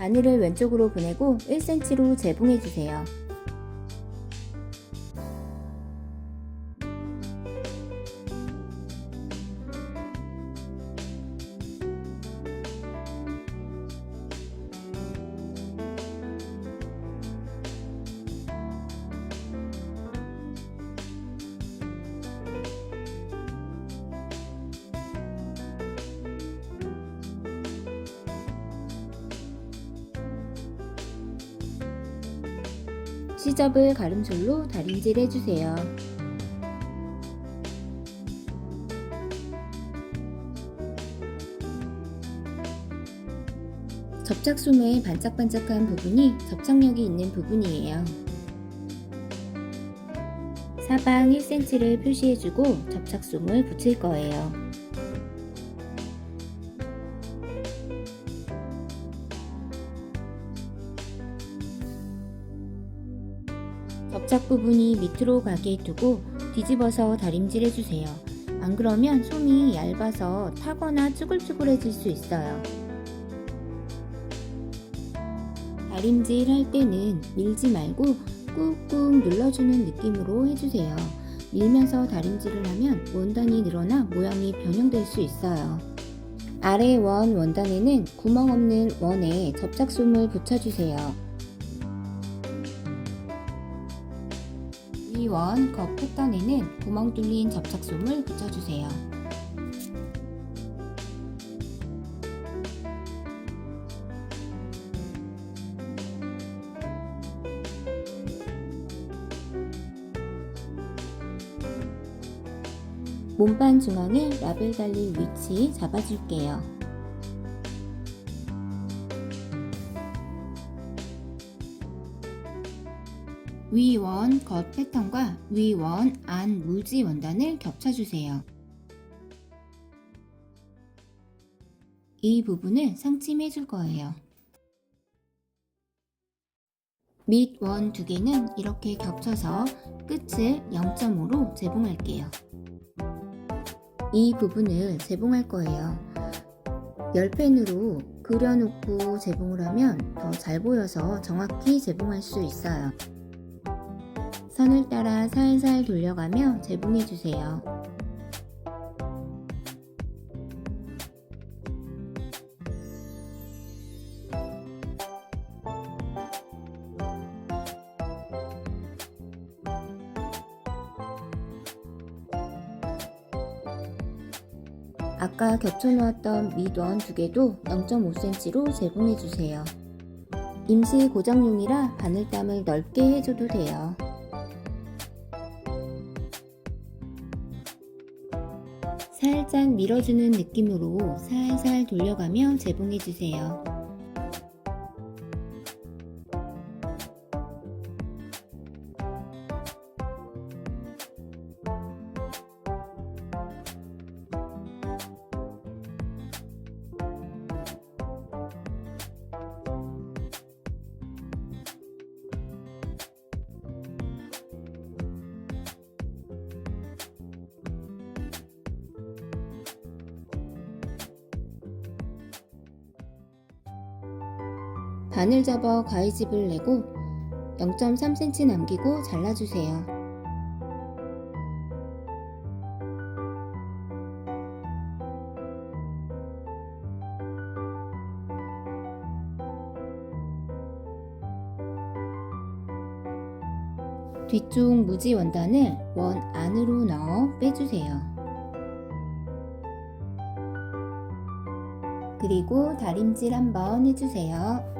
바늘을 왼쪽으로 보내고 1cm로 재봉해주세요. C접을 가름솔로 다림질 해주세요. 접착솜의 반짝반짝한 부분이 접착력이 있는 부분이에요. 사방 1cm를 표시해주고 접착솜을 붙일 거예요. 접착 부분이 밑으로 가게 두고 뒤집어서 다림질 해주세요. 안 그러면 솜이 얇아서 타거나 쭈글쭈글해질 수 있어요. 다림질 할 때는 밀지 말고 꾹꾹 눌러주는 느낌으로 해주세요. 밀면서 다림질을 하면 원단이 늘어나 모양이 변형될 수 있어요. 아래 원단에는 구멍 없는 원에 접착솜을 붙여주세요. 위 원 겉 패턴에는 구멍 뚫린 접착솜을 붙여주세요. 몸판 중앙에 라벨 달릴 위치 잡아줄게요. 위 원 겉 패턴과 위 원 안 무지 원단을 겹쳐주세요. 이 부분을 상침해 줄 거예요. 밑 원 두 개는 이렇게 겹쳐서 끝을 0.5로 재봉할게요. 이 부분을 재봉할 거예요. 열펜으로 그려놓고 재봉을 하면 더 잘 보여서 정확히 재봉할 수 있어요. 선을 따라 살살 돌려가며 재봉해주세요. 아까 겹쳐놓았던 밑원 두 개도 0.5cm로 재봉해주세요. 임시 고정용이라 바늘땀을 넓게 해줘도 돼요. 살짝 밀어주는 느낌으로 살살 돌려가며 재봉해주세요. 바늘 접어 가위집을 내고 0.3cm 남기고 잘라주세요. 뒤쪽 무지 원단을 원 안으로 넣어 빼주세요. 그리고 다림질 한번 해주세요.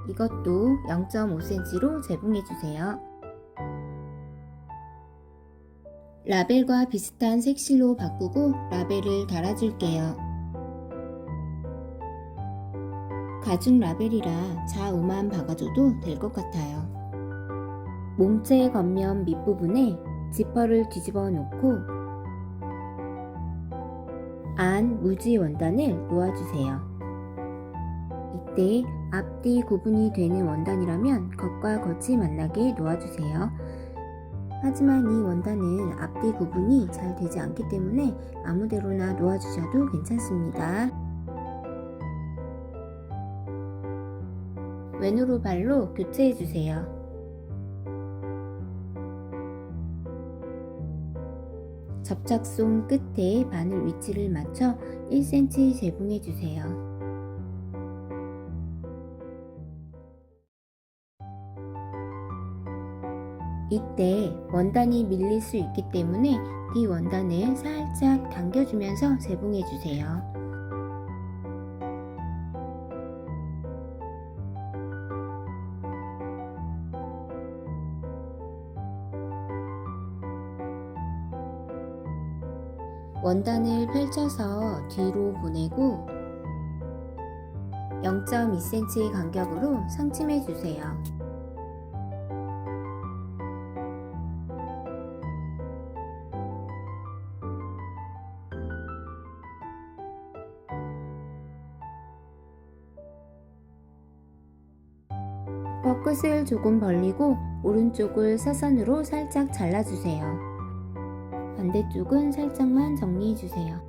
이것도 0.5cm로 재봉해주세요. 라벨과 비슷한 색실로 바꾸고 라벨을 달아줄게요. 가죽 라벨이라 좌우만 박아줘도 될 것 같아요. 몸체 겉면 밑부분에 지퍼를 뒤집어 놓고 안 무지 원단을 놓아주세요. 이때 앞뒤 구분이 되는 원단이라면 겉과 겉이 만나게 놓아주세요. 하지만 이 원단은 앞뒤 구분이 잘 되지 않기 때문에 아무데로나 놓아주셔도 괜찮습니다. 왼으로 발로 교체해주세요. 접착솜 끝에 바늘 위치를 맞춰 1cm 재봉해주세요. 이때 원단이 밀릴 수 있기 때문에 뒤 원단을 살짝 당겨주면서 재봉해주세요. 원단을 펼쳐서 뒤로 보내고 0.2cm 간격으로 상침해주세요. 벚끝을 조금 벌리고 오른쪽을 사선으로 살짝 잘라주세요. 반대쪽은 살짝만 정리해주세요.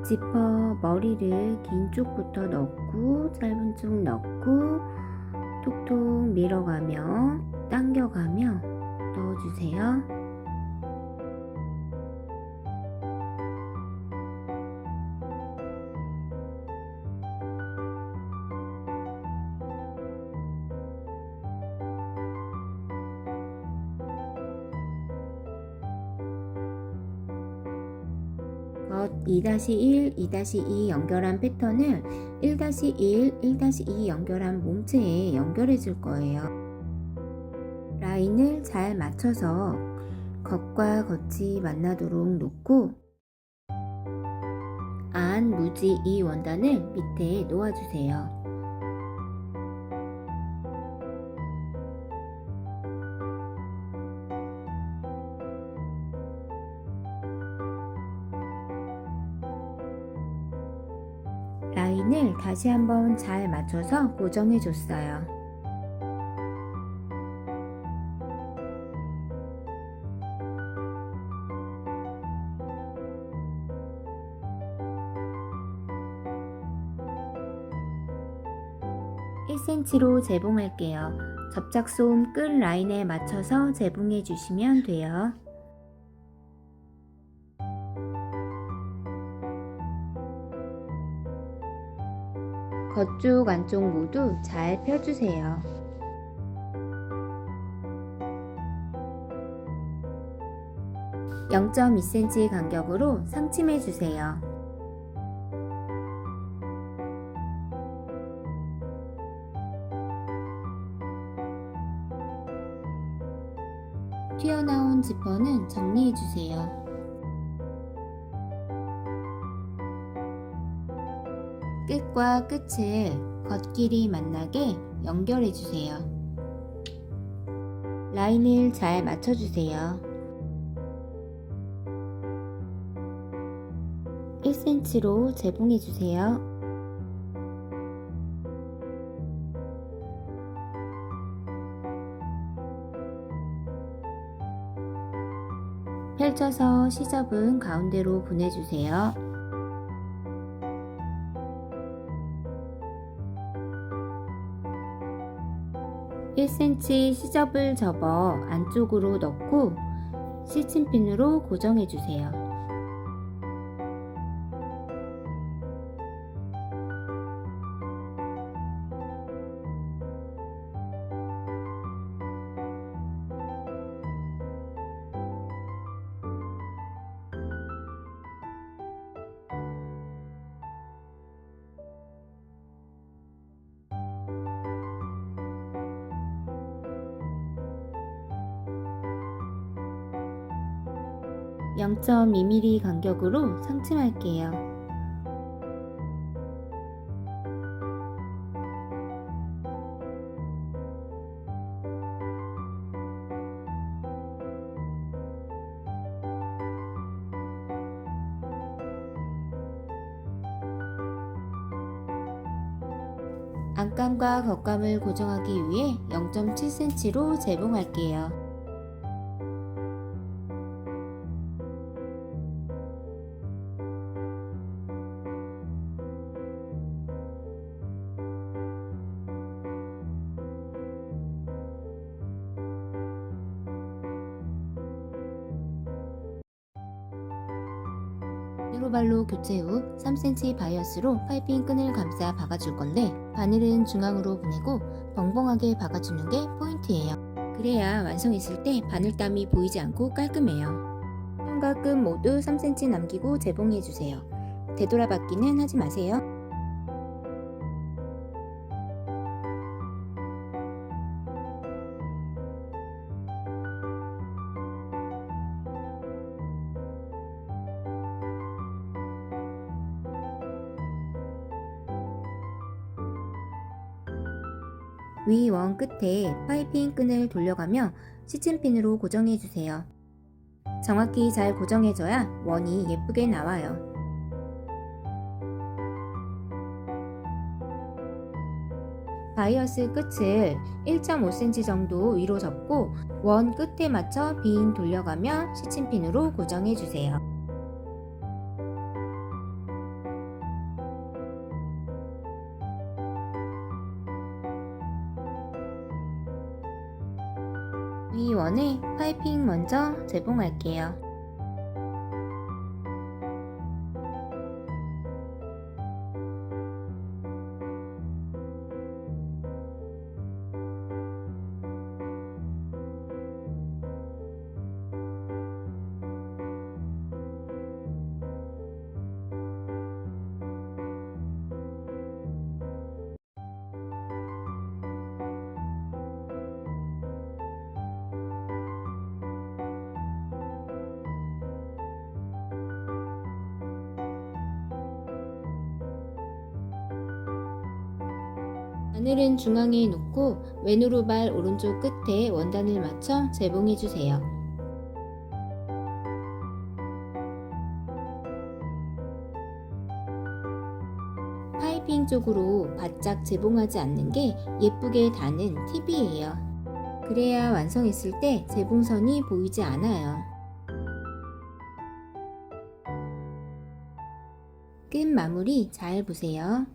지퍼 머리를 긴 쪽부터 넣고 짧은 쪽 넣고 톡톡 밀어가며 당겨가며 넣어주세요. 겉 2-1, 2-2 연결한 패턴을 1-1, 1-2 연결한 몸체에 연결해 줄 거예요. 라인을 잘 맞춰서 겉과 겉이 만나도록 놓고 안 무지 이 원단을 밑에 놓아주세요. 라인을 다시 한번 잘 맞춰서 고정해 줬어요. (1cm로) 재봉할게요. 접착솜 끝 라인에 맞춰서 재봉해 주시면 돼요. 겉쪽 안쪽 모두 잘 펴주세요. (0.2cm) 간격으로 상침해 주세요. 튀어나온 지퍼는 정리해 주세요. 끝과 끝을 겉길이 만나게 연결해 주세요. 라인을 잘 맞춰주세요. 1cm로 재봉해 주세요. 펼쳐서 시접은 가운데로 보내주세요. (1cm) 시접을 접어 안쪽으로 넣고 시침핀으로 고정해 주세요. (0.2mm) 간격으로 상침할게요. 안감과 겉감을 고정하기 위해 0.7cm로 재봉할게요. 맨호로발로 교체 후 3cm 바이어스로 파이핑 끈을 감싸 박아줄 건데, 바늘은 중앙으로 보내고 벙벙하게 박아주는 게 포인트예요. 그래야 완성했을 때 바늘땀이 보이지 않고 깔끔해요. 손과 끈 모두 3cm 남기고 재봉해주세요. 되돌아받기는 하지 마세요. 위 원 끝에 파이핑 끈을 돌려가며 시침핀으로 고정해주세요. 정확히 잘 고정해줘야 원이 예쁘게 나와요. 바이어스 끝을 1.5cm 정도 위로 접고 원 끝에 맞춰 빈 돌려가며 시침핀으로 고정해주세요. 위 원에 파이핑 먼저 재봉할게요. 바늘은 중앙에 놓고 왼오른발 오른쪽 끝에 원단을 맞춰 재봉해주세요. 파이핑 쪽으로 바짝 재봉하지 않는 게 예쁘게 다는 팁이에요. 그래야 완성했을 때 재봉선이 보이지 않아요. 끈 마무리 잘 보세요.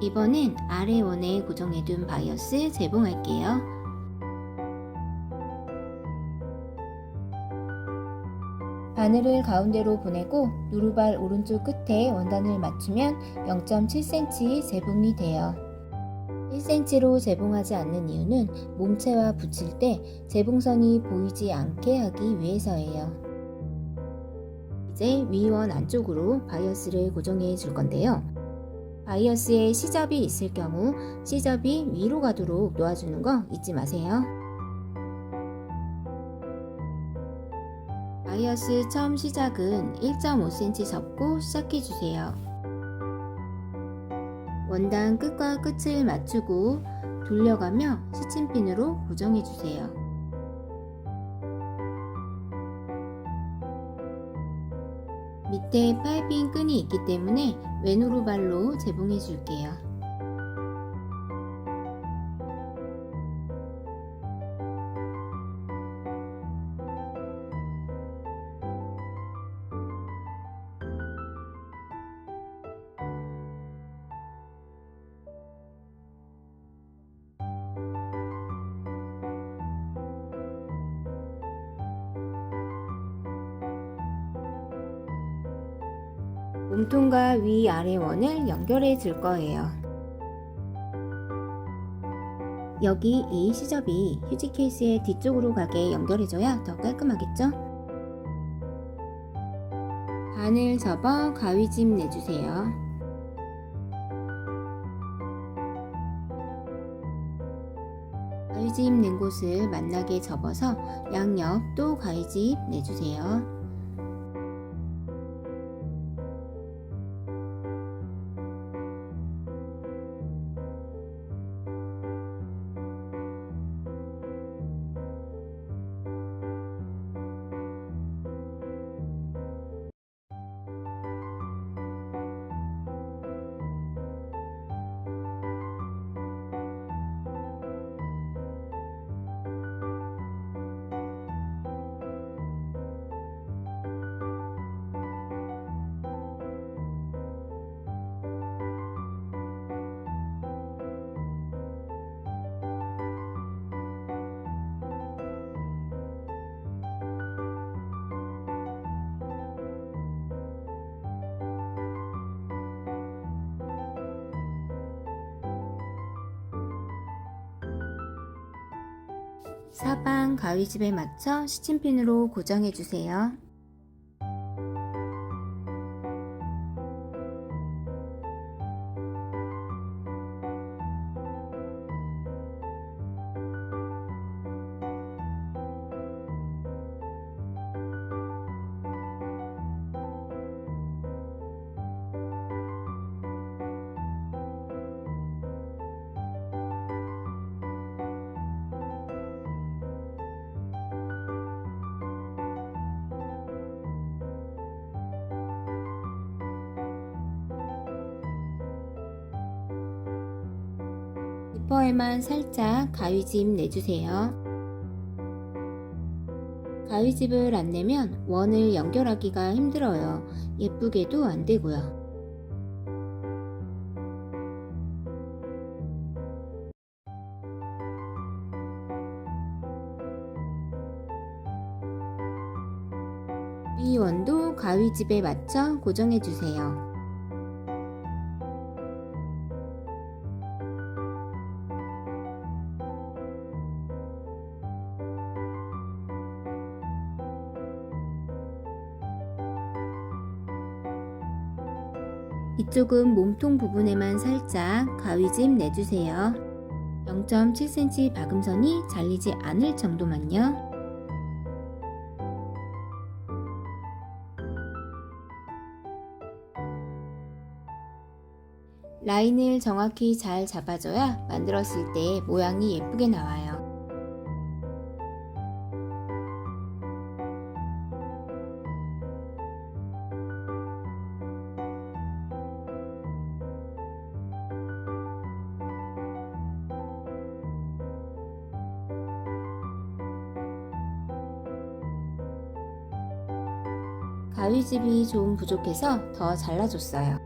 이번엔 아래 원에 고정해둔 바이어스 재봉할게요. 바늘을 가운데로 보내고 누르발 오른쪽 끝에 원단을 맞추면 0.7cm 재봉이 돼요. 1cm로 재봉하지 않는 이유는 몸체와 붙일 때 재봉선이 보이지 않게 하기 위해서예요. 이제 위원 안쪽으로 바이어스를 고정해 줄 건데요. 바이어스에 C접이 있을 경우 C접이 위로 가도록 놓아주는 거 잊지 마세요. 바이어스 처음 시작은 1.5cm 접고 시작해주세요. 원단 끝과 끝을 맞추고 돌려가며 시침핀으로 고정해주세요. 밑에 파이핑 끈이 있기 때문에 왼오른발로 재봉해 줄게요. 몸통과 위아래 원을 연결해 줄 거예요. 여기 이 C접이 휴지 케이스의 뒤쪽으로 가게 연결해줘야 더 깔끔하겠죠? 반을 접어 가위집 내주세요. 가위집 낸 곳을 만나게 접어서 양옆 또 가위집 내주세요. 사방 가위집에 맞춰 시침핀으로 고정해 주세요. 지퍼에만 살짝 가위집 내주세요. 가위집을 안 내면 원을 연결하기가 힘들어요. 예쁘게도 안 되고요. 위 원도 가위집에 맞춰 고정해 주세요. 이쪽은 몸통 부분에만 살짝 가위집 내주세요. 0.7cm 박음선이 잘리지 않을 정도만요. 라인을 정확히 잘 잡아줘야 만들었을 때 모양이 예쁘게 나와요. 가위집이 좀 부족해서 더 잘라줬어요.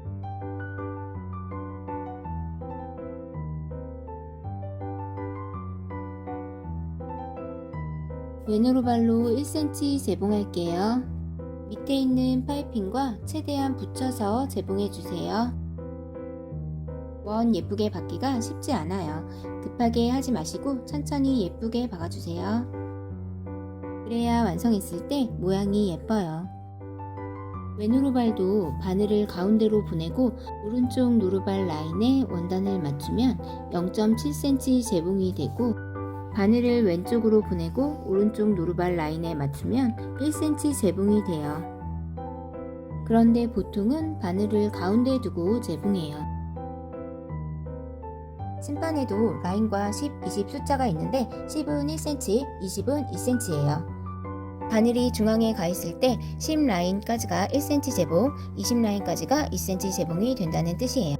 왼으로 발로 1cm 재봉할게요. 밑에 있는 파이핑과 최대한 붙여서 재봉해주세요. 원 예쁘게 박기가 쉽지 않아요. 급하게 하지 마시고 천천히 예쁘게 박아주세요. 그래야 완성했을 때 모양이 예뻐요. 왼으로 발도 바늘을 가운데로 보내고 오른쪽 노루발 라인에 원단을 맞추면 0.7cm 재봉이 되고, 바늘을 왼쪽으로 보내고 오른쪽 노루발 라인에 맞추면 1cm 재봉이 돼요. 그런데 보통은 바늘을 가운데에 두고 재봉해요. 심판에도 라인과 10, 20 숫자가 있는데 10은 1cm, 20은 2cm예요. 바늘이 중앙에 가 있을 때 10 라인까지가 1cm 재봉, 20 라인까지가 2cm 재봉이 된다는 뜻이에요.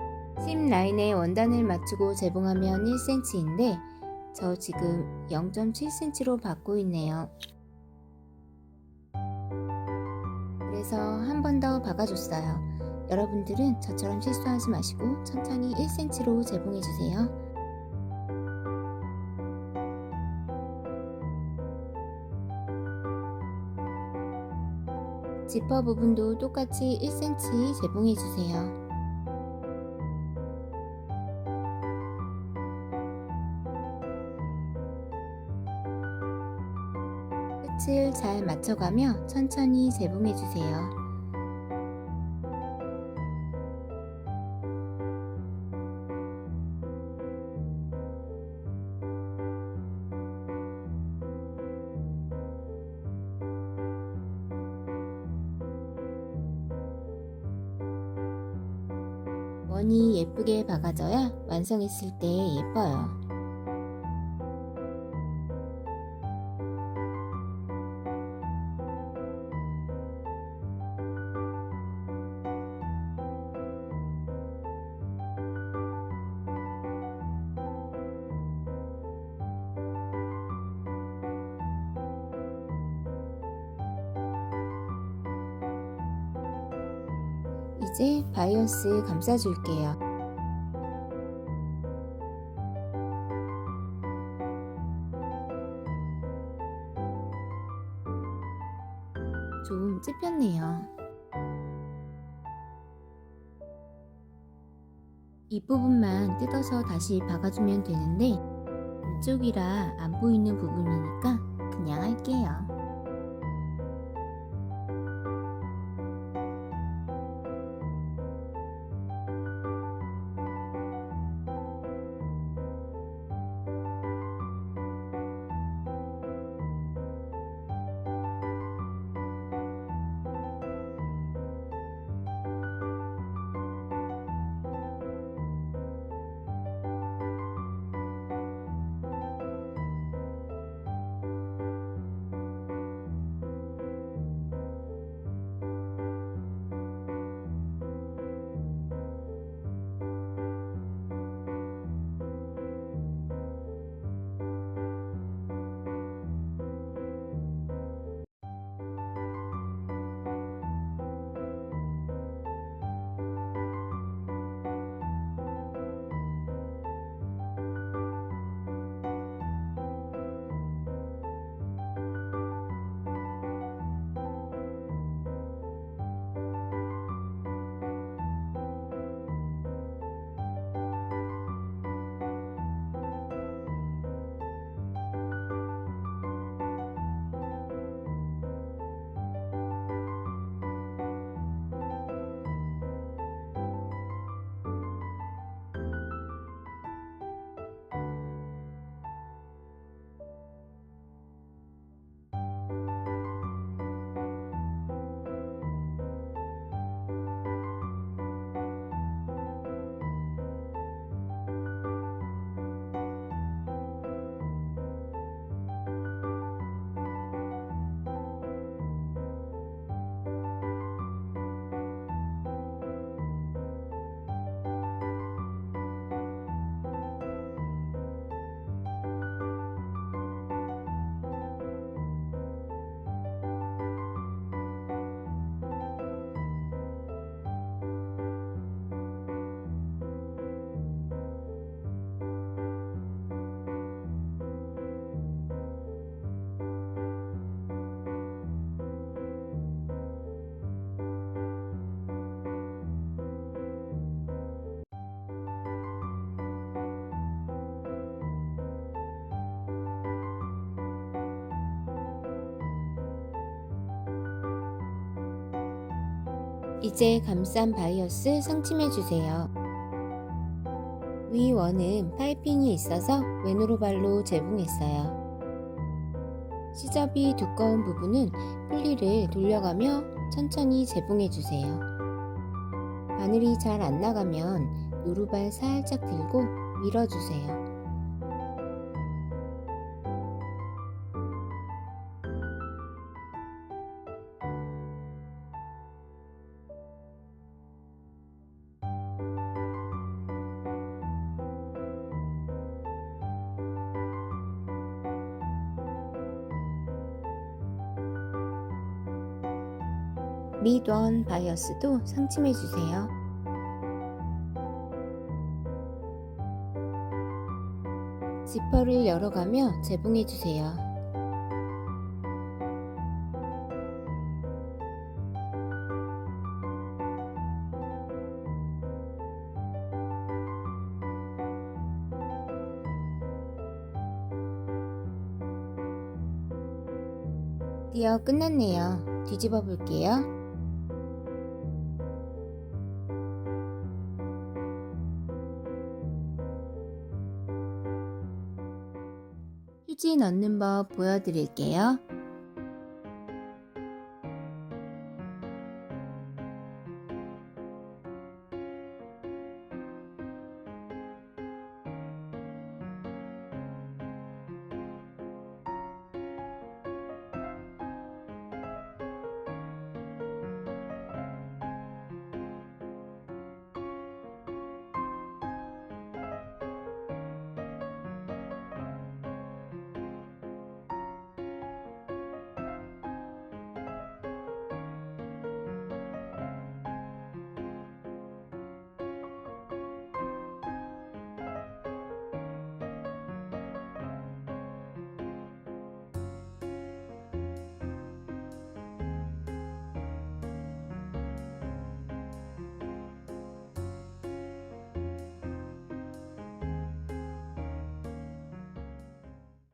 10 라인에 원단을 맞추고 재봉하면 1cm인데 저 지금 0.7cm로 받고 있네요. 그래서 한 번 더 박아줬어요. 여러분들은 저처럼 실수하지 마시고 천천히 1cm로 재봉해주세요. 지퍼 부분도 똑같이 1cm 재봉해주세요. 끝을 잘 맞춰가며 천천히 재봉해주세요. 원이 예쁘게 박아져야 완성했을 때 예뻐요. 이제 바이어스 감싸줄게요. 좀 찝혔네요. 이 부분만 뜯어서 다시 박아주면 되는데 위쪽이라 안 보이는 부분이니까 그냥 할게요. 이제 감싼 바이어스 상침해주세요. 위 원은 파이핑이 있어서 왼으로 발로 재봉했어요. 시접이 두꺼운 부분은 풀리를 돌려가며 천천히 재봉해주세요. 바늘이 잘 안 나가면 노루발 살짝 들고 밀어주세요. 밑원 바이어스도 상침해주세요. 지퍼를 열어가며 재봉해주세요. 드디어 끝났네요. 뒤집어 볼게요. 휴지 넣는 법 보여드릴게요.